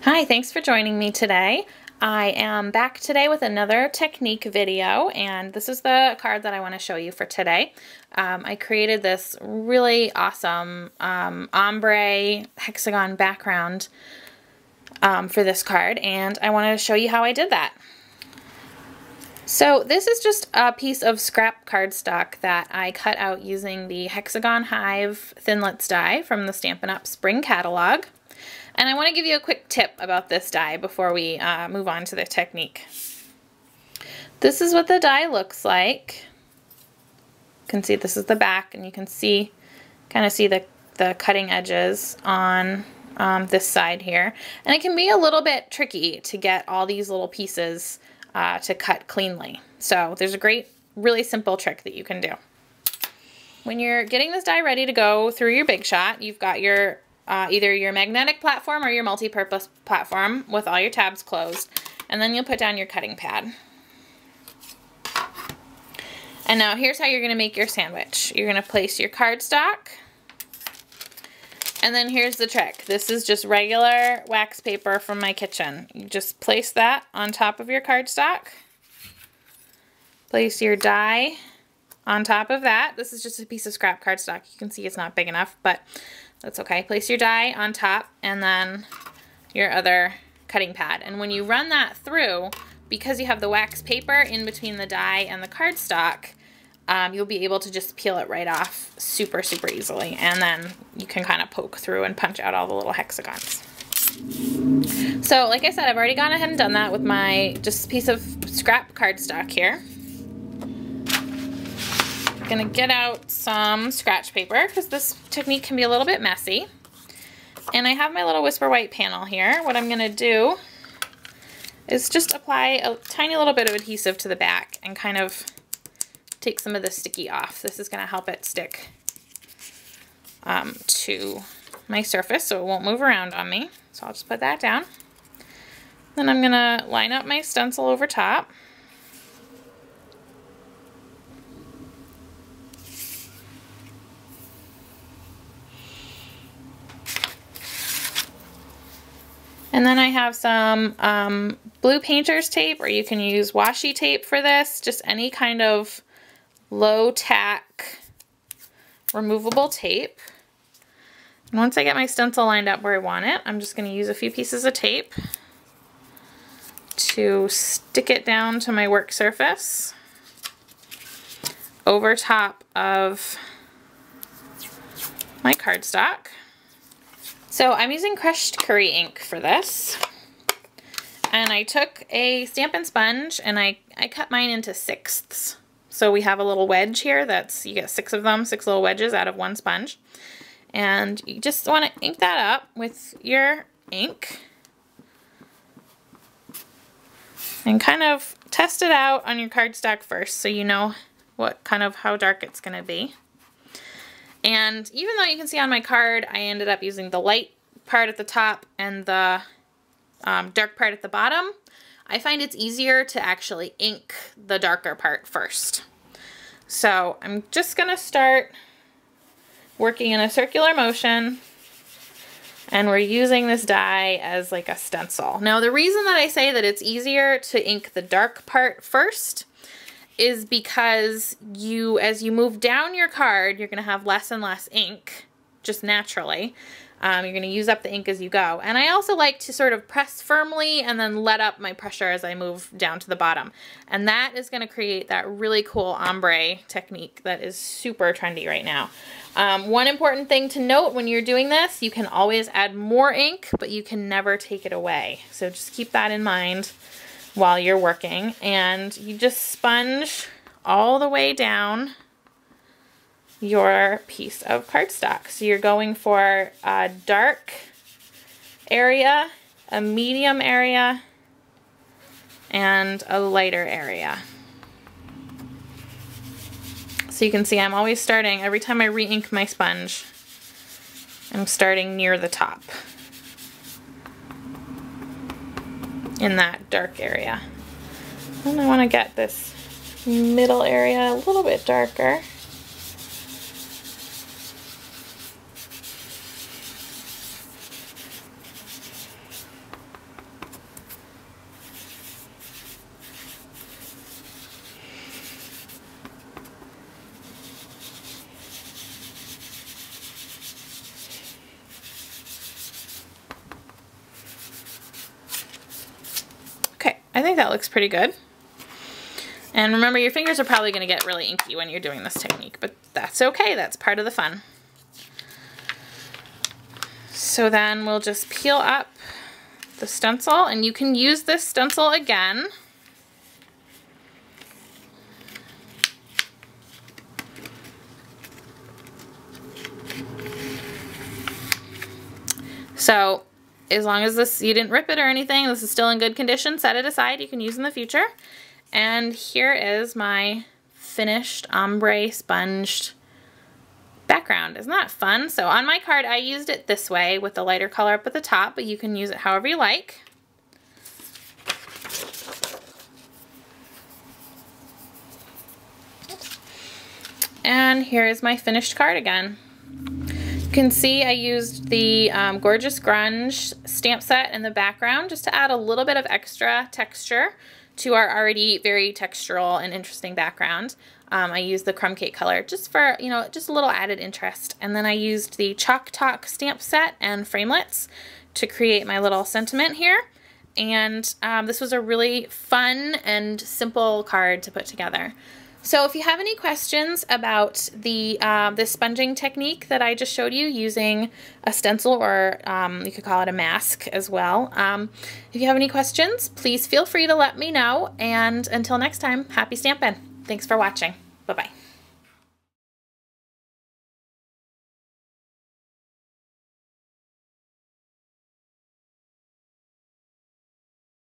Hi, thanks for joining me today. I am back today with another technique video, and this is the card that I want to show you for today. I created this really awesome ombre hexagon background for this card, and I want to show you how I did that. So this is just a piece of scrap cardstock that I cut out using the Hexagon Hive Thinlit die from the Stampin Up spring catalog. And I want to give you a quick tip about this die before we move on to the technique. This is what the die looks like. You can see this is the back, and you can see, kind of see the cutting edges on this side here. And it can be a little bit tricky to get all these little pieces to cut cleanly. So there's a great, really simple trick that you can do. When you're getting this die ready to go through your Big Shot, you've got your either your magnetic platform or your multi-purpose platform with all your tabs closed, and then you'll put down your cutting pad. And now here's how you're going to make your sandwich. You're going to place your cardstock, and then here's the trick. This is just regular wax paper from my kitchen. You just place that on top of your cardstock, place your die on top of that. This is just a piece of scrap cardstock. You can see it's not big enough, but that's okay. Place your die on top and then your other cutting pad. And when you run that through, because you have the wax paper in between the die and the cardstock, you'll be able to just peel it right off super, super easily. And then you can kind of poke through and punch out all the little hexagons. So like I said, I've already gone ahead and done that with my just piece of scrap cardstock here. Gonna get out some scratch paper because this technique can be a little bit messy. And I have my little Whisper White panel here. What I'm gonna do is just apply a tiny little bit of adhesive to the back and kind of take some of the sticky off. This is gonna help it stick to my surface so it won't move around on me. So I'll just put that down. Then I'm gonna line up my stencil over top. And then I have some blue painter's tape, or you can use washi tape for this, just any kind of low tack removable tape. And once I get my stencil lined up where I want it, I'm just going to use a few pieces of tape to stick it down to my work surface over top of my cardstock. So I'm using crushed curry ink for this, and I took a Stampin' sponge and I cut mine into sixths. So we have a little wedge here you get 6 of them, 6 little wedges out of one sponge. And you just want to ink that up with your ink and kind of test it out on your cardstock first so you know how dark it's going to be. And even though you can see on my card, I ended up using the light part at the top and the dark part at the bottom, I find it's easier to actually ink the darker part first. So I'm just going to start working in a circular motion, and we're using this die as like a stencil. Now the reason that I say that it's easier to ink the dark part first is because as you move down your card, you're going to have less and less ink, just naturally. You're going to use up the ink as you go. And I also like to sort of press firmly and then let up my pressure as I move down to the bottom. And that is going to create that really cool ombre technique that is super trendy right now. One important thing to note when you're doing this, you can always add more ink, but you can never take it away. So just keep that in mind while you're working, and you just sponge all the way down your piece of cardstock. So you're going for a dark area, a medium area, and a lighter area. So you can see I'm always starting, every time I re-ink my sponge, I'm starting near the top in that dark area. And I want to get this middle area a little bit darker. I think that looks pretty good. And remember, your fingers are probably going to get really inky when you're doing this technique, but that's okay. That's part of the fun. So then we'll just peel up the stencil, and you can use this stencil again. So as long as you didn't rip it or anything, this is still in good condition, set it aside. You can use in the future. And here is my finished ombre sponged background. Isn't that fun? So on my card, I used it this way with the lighter color up at the top, but you can use it however you like. And here is my finished card again. You can see I used the Gorgeous Grunge stamp set in the background just to add a little bit of extra texture to our already very textural and interesting background. I used the crumb cake color just for, you know, just a little added interest. And then I used the Chalk Talk stamp set and framelits to create my little sentiment here. And this was a really fun and simple card to put together. So if you have any questions about the this sponging technique that I just showed you using a stencil, or you could call it a mask as well, if you have any questions, please feel free to let me know. And until next time, happy stampin'. Thanks for watching. Bye-bye.